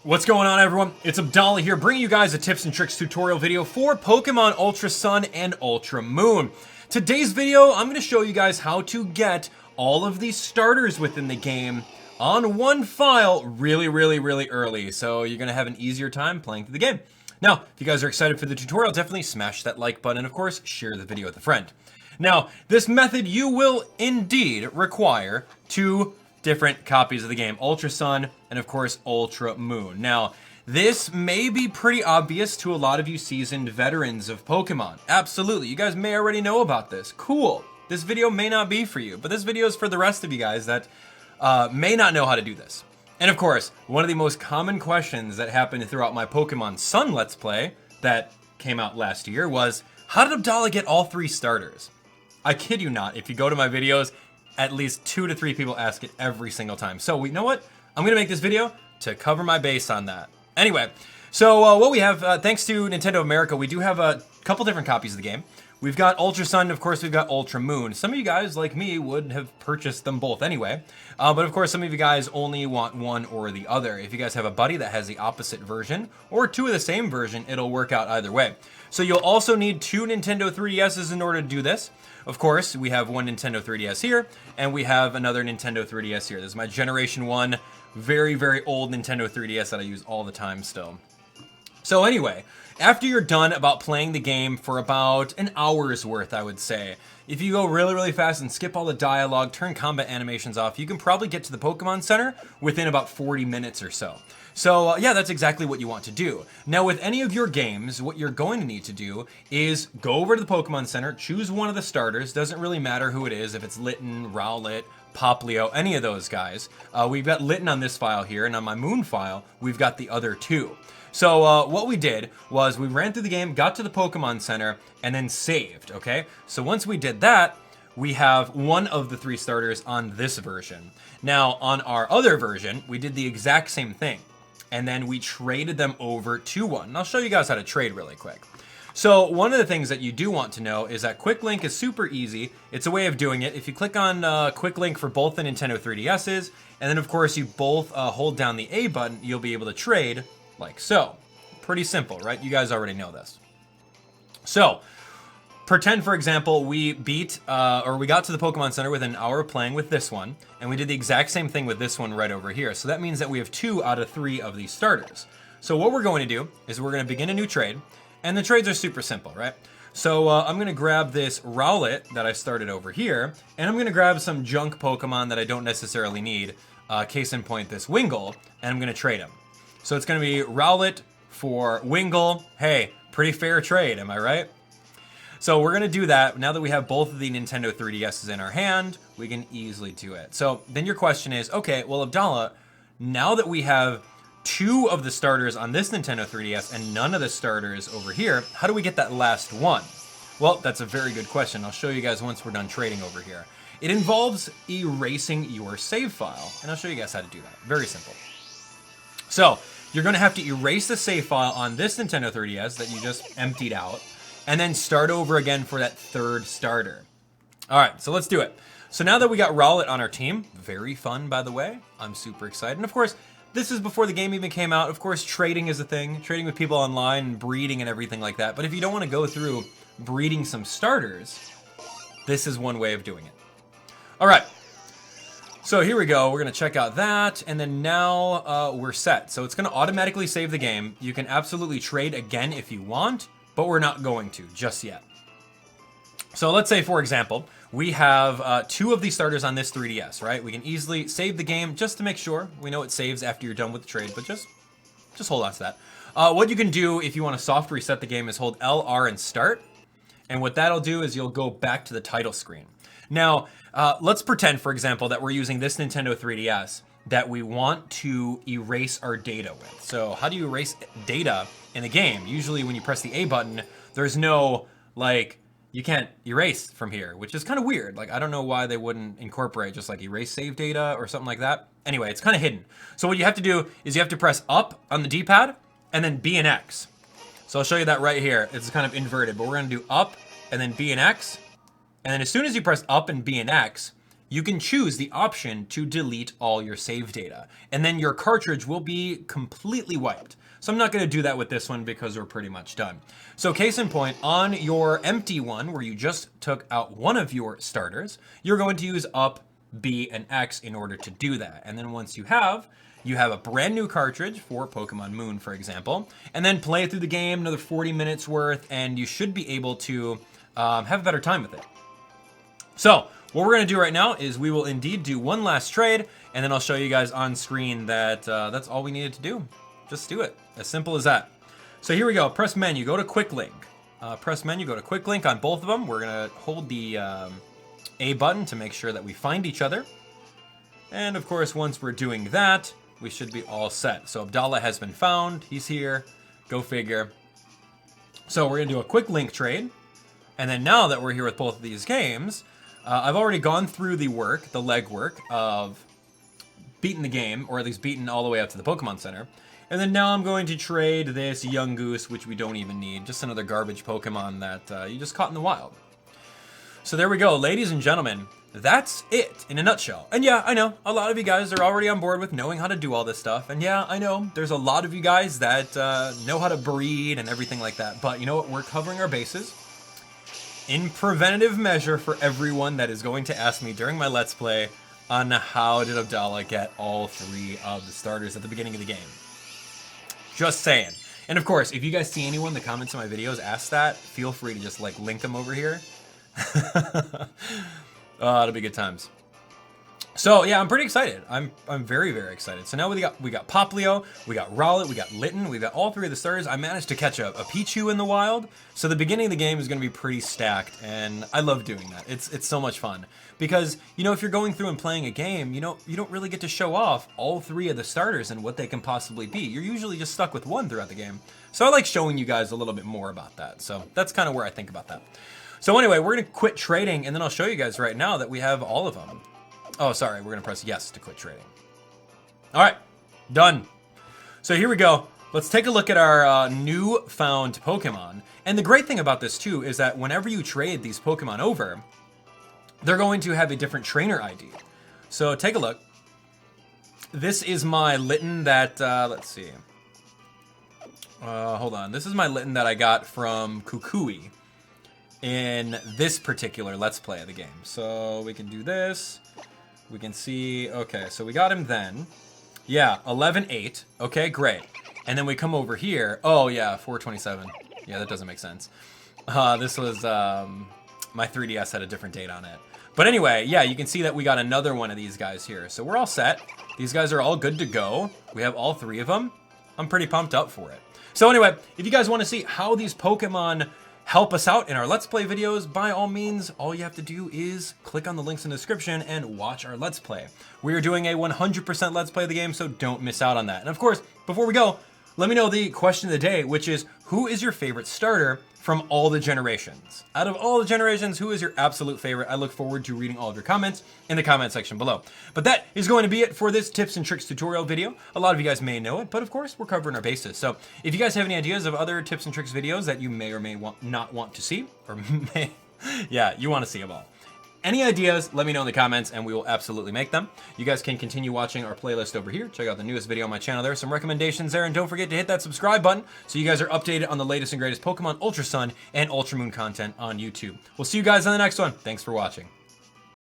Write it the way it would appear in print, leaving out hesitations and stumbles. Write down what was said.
What's going on, everyone? It's Abdallah here, bringing you guys a tips and tricks tutorial video for Pokemon Ultra Sun and Ultra Moon. Today's video, I'm going to show you guys how to get all of these starters within the game on one file really early, so you're going to have an easier time playing through the game. Now, if you guys are excited for the tutorial, definitely smash that like button and, of course, share the video with a friend. Now, this method, you will indeed require two different copies of the game, Ultra Sun and of course Ultra Moon. Now, this may be pretty obvious to a lot of you seasoned veterans of Pokemon. Absolutely, you guys may already know about this. Cool. This video may not be for you, but this video is for the rest of you guys that may not know how to do this. And of course, one of the most common questions that happened throughout my Pokemon Sun Let's Play that came out last year was, how did Abdallah get all three starters? I kid you not, if you go to my videos, at least 2 to 3 people ask it every single time. So you know what? I'm gonna make this video to cover my base on that. Anyway, so what we have, thanks to Nintendo America, we do have a couple different copies of the game. We've got Ultra Sun, of course we've got Ultra Moon. Some of you guys, like me, would have purchased them both anyway. But of course, some of you guys only want one or the other. If you guys have a buddy that has the opposite version, or two of the same version, it'll work out either way. So you'll also need 2 Nintendo 3DSs in order to do this. Of course, we have one Nintendo 3DS here, and we have another Nintendo 3DS here. This is my Generation 1, very old Nintendo 3DS that I use all the time still. So anyway, after you're done about playing the game for about an hour's worth, I would say, if you go really fast and skip all the dialogue, turn combat animations off, you can probably get to the Pokemon Center within about 40 minutes or so. So yeah, that's exactly what you want to do. Now with any of your games, what you're going to need to do is go over to the Pokemon Center, choose one of the starters, doesn't really matter who it is, if it's Litten, Rowlet, Poplio, any of those guys. We've got Litten on this file here, and on my Moon file, we've got the other 2. So what we did was we ran through the game, got to the Pokemon Center, and then saved, okay? So once we did that, we have one of the 3 starters on this version. Now, on our other version, we did the exact same thing, and then we traded them over to one. And I'll show you guys how to trade really quick. So one of the things that you do want to know is that Quick Link is super easy. It's a way of doing it. If you click on Quick Link for both the Nintendo 3DSs, and then of course you both hold down the A button, you'll be able to trade like so. Pretty simple, right? You guys already know this. So, pretend, for example, we beat, or we got to the Pokemon Center within an hour of playing with this one, and we did the exact same thing with this one right over here. So that means that we have 2 out of 3 of these starters. So what we're going to do is we're going to begin a new trade, and the trades are super simple, right? So I'm going to grab this Rowlet that I started over here, and I'm going to grab some junk Pokemon that I don't necessarily need, case in point this Wingull, and I'm going to trade him. So it's going to be Rowlet for Wingull. Hey, pretty fair trade, am I right? So we're going to do that. Now that we have both of the Nintendo 3DSs in our hand, we can easily do it. So then your question is, okay, well, Abdallah, now that we have 2 of the starters on this Nintendo 3DS and none of the starters over here, how do we get that last one? Well, that's a very good question. I'll show you guys once we're done trading over here. It involves erasing your save file, and I'll show you guys how to do that. Very simple. So you're going to have to erase the save file on this Nintendo 3DS that you just emptied out, and then start over again for that 3rd starter. All right, so let's do it. So now that we got Rowlet on our team, very fun, by the way. I'm super excited. And of course, this is before the game even came out. Of course, trading is a thing. Trading with people online, and breeding and everything like that. But if you don't want to go through breeding some starters, this is one way of doing it. All right. So here we go, we're gonna check out that, and then now we're set. So it's gonna automatically save the game. You can absolutely trade again if you want, but we're not going to just yet. So let's say, for example, we have 2 of these starters on this 3DS, right? We can easily save the game just to make sure. We know it saves after you're done with the trade, but just hold on to that. What you can do if you want to soft reset the game is hold L, R, and start. And what that'll do is you'll go back to the title screen. Now, let's pretend, for example, that we're using this Nintendo 3DS that we want to erase our data with. So how do you erase data in a game? Usually when you press the A button, there's no, like, you can't erase from here, which is kind of weird. Like, I don't know why they wouldn't incorporate just like erase save data or something like that. Anyway, it's kind of hidden. So what you have to do is you have to press up on the D-pad and then B and X. So I'll show you that right here. It's kind of inverted, but we're gonna do up and then B and X. And then as soon as you press up and B and X, you can choose the option to delete all your save data, and then your cartridge will be completely wiped. So I'm not going to do that with this one because we're pretty much done. So case in point, on your empty one where you just took out one of your starters, you're going to use up, B, and X in order to do that. And then once you have a brand new cartridge for Pokemon Moon, for example, and then play through the game, another 40 minutes worth, and you should be able to have a better time with it. So what we're going to do right now is we will indeed do one last trade, and then I'll show you guys on screen that that's all we needed to do. Just do it. As simple as that. So here we go. Press menu. Go to quick link. Press menu. Go to quick link on both of them. We're going to hold the A button to make sure that we find each other. And of course, once we're doing that, we should be all set. So Abdallah has been found. He's here. Go figure. So we're going to do a quick link trade. And then now that we're here with both of these games, I've already gone through the legwork of beating the game, or at least beaten all the way up to the Pokemon Center. And then now I'm going to trade this Young Goose, which we don't even need. Just another garbage Pokemon that you just caught in the wild. So there we go, ladies and gentlemen. That's it in a nutshell. And yeah, I know, a lot of you guys are already on board with knowing how to do all this stuff. And yeah, I know, there's a lot of you guys that know how to breed and everything like that. But you know what? We're covering our bases in preventative measure for everyone that is going to ask me during my Let's Play on how did Abdallah get all 3 of the starters at the beginning of the game. Just saying. And of course, if you guys see anyone in the comments of my videos ask that, feel free to just like link them over here. Oh, it'll be good times. So yeah, I'm pretty excited. I'm very, very excited. So now we got Poplio, we got Rowlet, we got Litten, we got all 3 of the starters. I managed to catch a Pichu in the wild. So the beginning of the game is going to be pretty stacked, and I love doing that. It's so much fun. Because, you know, if you're going through and playing a game, you don't really get to show off all 3 of the starters and what they can possibly be. You're usually just stuck with one throughout the game. So I like showing you guys a little bit more about that. So that's kind of where I think about that. So anyway, we're going to quit trading, and then I'll show you guys right now that we have all of them. Oh, sorry, we're going to press yes to quit trading. All right, done. So here we go. Let's take a look at our new found Pokemon. And the great thing about this, too, is that whenever you trade these Pokemon over, they're going to have a different trainer ID. So take a look. This is my Litten that, let's see. Hold on. This is my Litten that I got from Kukui in this particular Let's Play of the game. So we can do this. We can see, okay, so we got him then. Yeah, 11-8. Okay, great. And then we come over here. Oh, yeah, 427. Yeah, that doesn't make sense. This was, my 3DS had a different date on it. But anyway, yeah, you can see that we got another one of these guys here. So we're all set. These guys are all good to go. We have all 3 of them. I'm pretty pumped up for it. So anyway, if you guys want to see how these Pokemon help us out in our Let's Play videos, by all means, all you have to do is click on the links in the description and watch our Let's Play. We are doing a 100% Let's Play of the game, so don't miss out on that. And of course, before we go, let me know the question of the day, which is, who is your favorite starter from all the generations? Out of all the generations, who is your absolute favorite? I look forward to reading all of your comments in the comment section below. But that is going to be it for this tips and tricks tutorial video. A lot of you guys may know it, but of course, we're covering our bases. So if you guys have any ideas of other tips and tricks videos that you may or may not want to see, or may, yeah, you want to see them all. Any ideas, let me know in the comments and we will absolutely make them. You guys can continue watching our playlist over here. Check out the newest video on my channel. There are some recommendations there, and don't forget to hit that subscribe button so you guys are updated on the latest and greatest Pokemon Ultra Sun and Ultra Moon content on YouTube. We'll see you guys on the next one. Thanks for watching.